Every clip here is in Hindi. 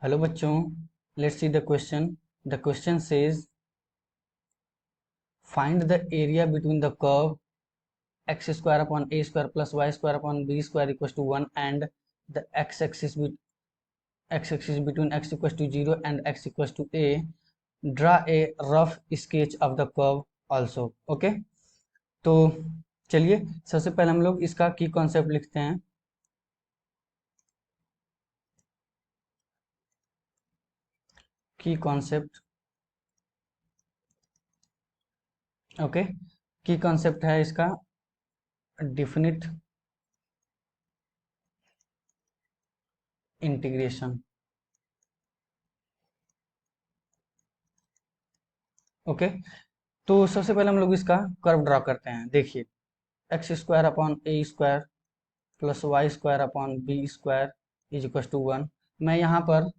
हेलो बच्चों, let's see the question. The question says find the area between the curve X square upon A square plus Y square upon B square equal to 1 and the x axis between x equals to 0 and x equals to a. Draw a rough sketch of the curve also. Okay, तो चलिए सबसे पहले हम लोग इसका की कॉन्सेप्ट लिखते हैं. की कॉन्सेप्ट. ओके, की कॉन्सेप्ट है इसका डिफिनिट इंटीग्रेशन. ओके, तो सबसे पहले हम लोग इसका कर्व ड्रॉ करते हैं. देखिए, X square upon A square plus Y square upon B square is equal to 1. मैं यहाँ पर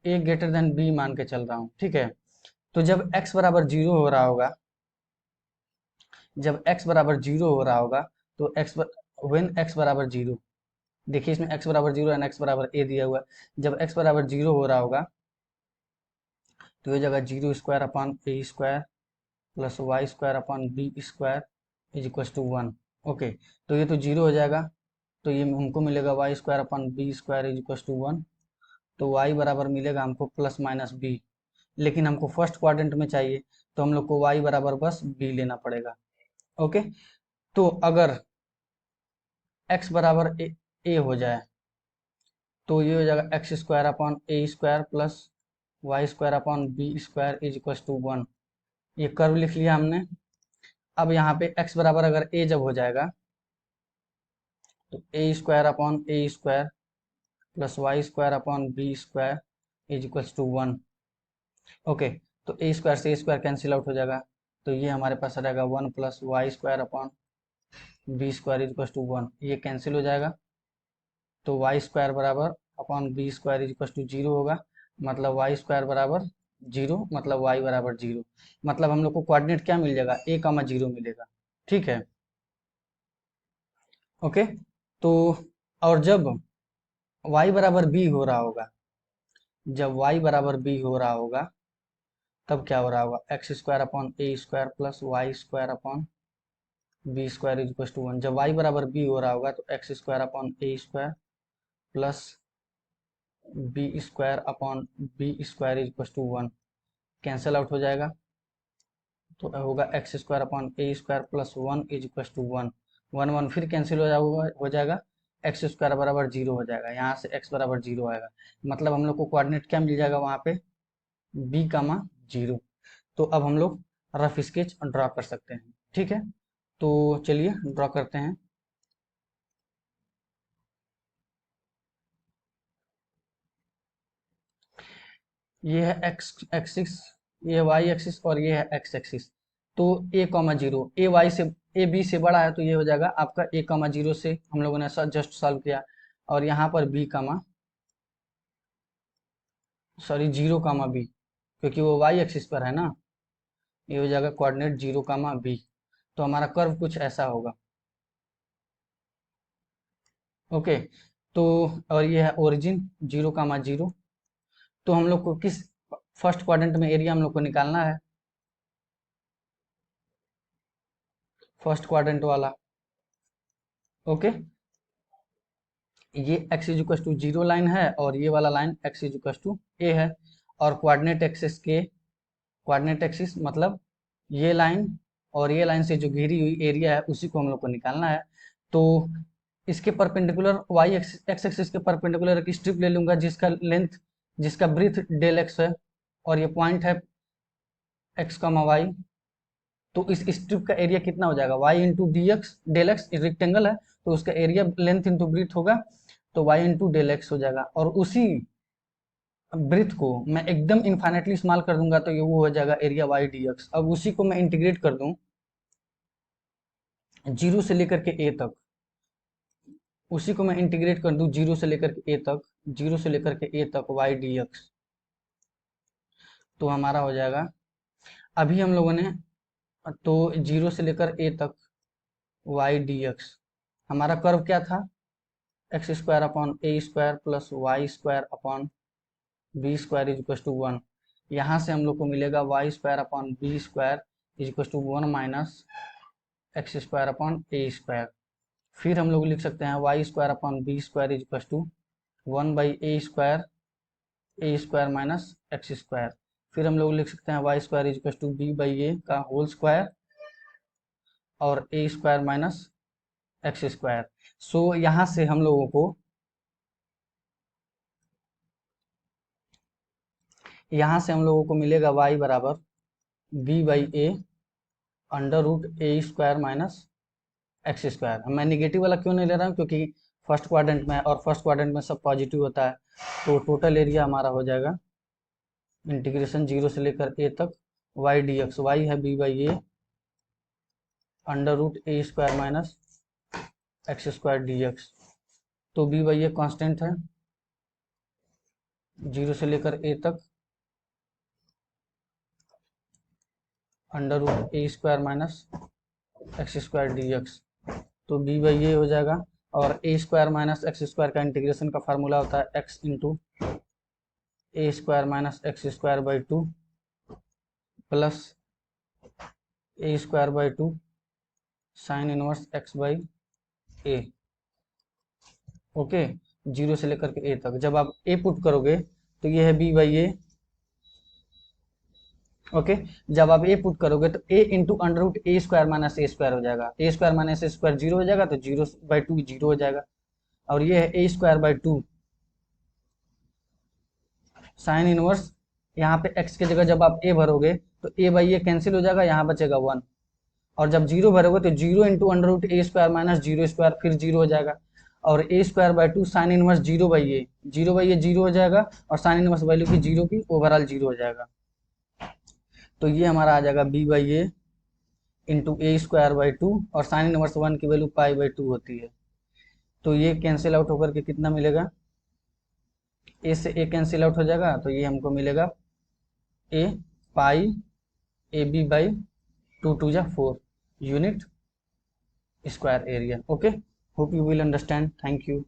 ए ग्रेटर देन बी मान के चल रहा हूँ. ठीक है, तो जब x बराबर जीरो हो रहा होगा, जब x बराबर जीरो हो रहा होगा तो व्हेन x बराबर जीरो, देखिए इसमें x बराबर जीरो एंड x बराबर ए दिया हुआ है. जब x बराबर जीरो हो रहा होगा तो ये जगह zero square upon A square plus Y square upon B square is equal to 1. Okay, तो ये तो जीरो हो जाएगा, तो ये हमको मिलेगा Y square upon B square is equal to 1. तो वाई बराबर मिलेगा हमको प्लस माइनस बी, लेकिन हमको फर्स्ट क्वाड्रेंट में चाहिए तो हम लोग को वाई बराबर बस बी लेना पड़ेगा. ओके, तो अगर एक्स बराबर ए हो जाए तो ये हो जाएगा X square upon A square plus Y square upon B square is equal to 1. ये कर्व लिख लिया हमने. अब यहाँ पे x बराबर अगर a जब हो जाएगा तो A square upon A square plus Y square upon B square is equal to 1. Okay, तो ए स्क्वायर से ए स्क्वायर कैंसिल आउट हो जाएगा, तो ये हमारे पास रहेगा 1 plus Y square upon B square is equal to 1. ये कैंसिल हो जाएगा, तो वाई स्क्वायर बराबर upon B square is equal to 0 होगा. मतलब वाई स्क्वायर बराबर 0, मतलब वाई बराबर 0. मतलब हम लोग को कोऑर्डिनेट क्या मिल जाएगा, a कामा 0 मिलेगा. ठीक है. ओके, तो और जब y बराबर b हो रहा होगा, जब y बराबर b हो रहा होगा तब क्या हो रहा होगा, X square upon A square plus Y square upon B square is equal to 1. जब y बराबर b हो रहा होगा तो X square upon A square plus B square upon B square is equal to 1 cancel out हो जाएगा, तो होगा X square upon A square plus 1 is equal to 1. 1 1 फिर कैंसिल हो जाएगा, एक्स स्क्वायर बराबर 0 हो जाएगा. यहाँ से x बराबर 0 आएगा, मतलब हम लोग को कोऑर्डिनेट क्या मिल जाएगा वहाँ पे, b कामा 0. तो अब हम लोग रफ स्केच ड्रॉ कर सकते हैं. ठीक है, तो चलिए ड्रॉ करते हैं. ये है एक्स एक्सिस, ये वाई एक्सिस और ये है एक्स एक्सिस. तो a comma zero, A Y से ए बी से बड़ा है तो ये हो जाएगा आपका a कॉमा जीरो से हम लोगों ने जस्ट सॉल्व किया. और यहाँ पर b कामा सॉरी जीरो कामा बी, क्योंकि वो वाई एक्सिस पर है ना. ये हो जाएगा कोऑर्डिनेट जीरो कामा बी. तो हमारा कर्व कुछ ऐसा होगा. ओके, तो और ये है ओरिजिन जीरो कामा जीरो. तो हम लोग को किस फर्स्ट क्वाड्रेंट में एरिया हम लोग को निकालना है, फर्स्ट क्वाड्रेंट वाला. ओके, ये x is equal to zero line है और ये वाला line x is equal to A है. और कोऑर्डिनेट एक्सिस के, कोऑर्डिनेट एक्सिस मतलब ये लाइन और ये लाइन से जो घिरी हुई एरिया है उसी को हम लोग को निकालना है. तो इसके परपेंडिकुलर वाई एक्स एक्सिस के परपेंडिकुलर एक स्ट्रिप ले लूंगा जिसका लेंथ, जिसका ब्रीथ डेल एक्स है और ये पॉइंट है एक्स कॉमा वाई. तो इस स्ट्रिप का एरिया कितना हो जाएगा, y into D X, del X rectangle है तो उसका एरिया लेंथ इंटू ब्रीथ होगा, तो y इंटू डेल एक्स हो जाएगा. और उसी ब्रीथ को मैं एकदम इन्फाइनेटली स्मॉल कर दूंगा तो ये वो हो जाएगा एरिया वाई डी एक्स. अब उसी को मैं इंटीग्रेट कर दूं जीरो से लेकर के ए तक, उसी को मैं इंटीग्रेट कर दूं जीरो से लेकर के ए तक, जीरो से लेकर के ए तक वाई डी एक्स, तो हमारा हो जाएगा. अभी हम लोगों ने तो जीरो से लेकर ए तक वाई डी एक्स, हमारा कर्व क्या था, X square upon A square plus Y square upon B square is equal to 1। यहाँ से हम लोग को मिलेगा Y square upon B square is equal to 1 minus X square upon A square. फिर हम लोग लिख सकते हैं Y square upon B square is equal to 1/a square minus X square. फिर हम लोग लिख सकते हैं Y square is equal to b/a का होल स्क्वायर और A square minus X square. So यहाँ से हम लोगों को मिलेगा y बराबर b/a under root A square minus X square. मैं निगेटिव वाला क्यों नहीं ले रहा हूँ, क्योंकि फर्स्ट क्वाड्रेंट में और फर्स्ट क्वाड्रेंट में सब पॉजिटिव होता है। तो टोटल एरिया हमारा हो जाएगा इंटीग्रेशन 0 से लेकर a तक y dx। y है b/a under root A square minus X square dx। तो b/a कांस्टेंट है 0 से लेकर a तक under root A square minus X square dx। तो b/a हो जाएगा। और A square minus X square का इंटीग्रेशन का फार्मूला होता है x into A square minus X square by 2 plus A square by 2 sine inverse x by A. Okay, 0 से लेकर के a तक। जब आप a पुट करोगे तो ये है b/a। ओके, जब आप a पुट करोगे तो a into under root A square minus A square हो जाएगा। A square minus A square 0 हो जाएगा, तो 0/2 0 हो जाएगा। और ये है ए स्क्वायर बाई 2 साइन इनवर्स, यहाँ पे x की जगह जब आप a भरोगे तो a/a कैंसिल हो जाएगा, यहाँ बचेगा 1। और जब 0 भरोगे तो 0 into under root A square minus 0 square फिर 0 हो जाएगा। और A square by 2 sine inverse 0/a 0 हो जाएगा। और साइन इनवर्स वैल्यू की 0 की ओवरऑल 0 हो जाएगा। तो ये हमारा आ जाएगा b/a into A square by 2 और साइन इनवर्स 1 की वैल्यू π/2 होती है। तो ये कैंसिल आउट होकर के कितना मिलेगा, a से a कैंसिल आउट हो जाएगा, तो ये हमको मिलेगा a π/ab बाई 2 2 जा 4 unit square area. Okay, hope you will understand. Thank you.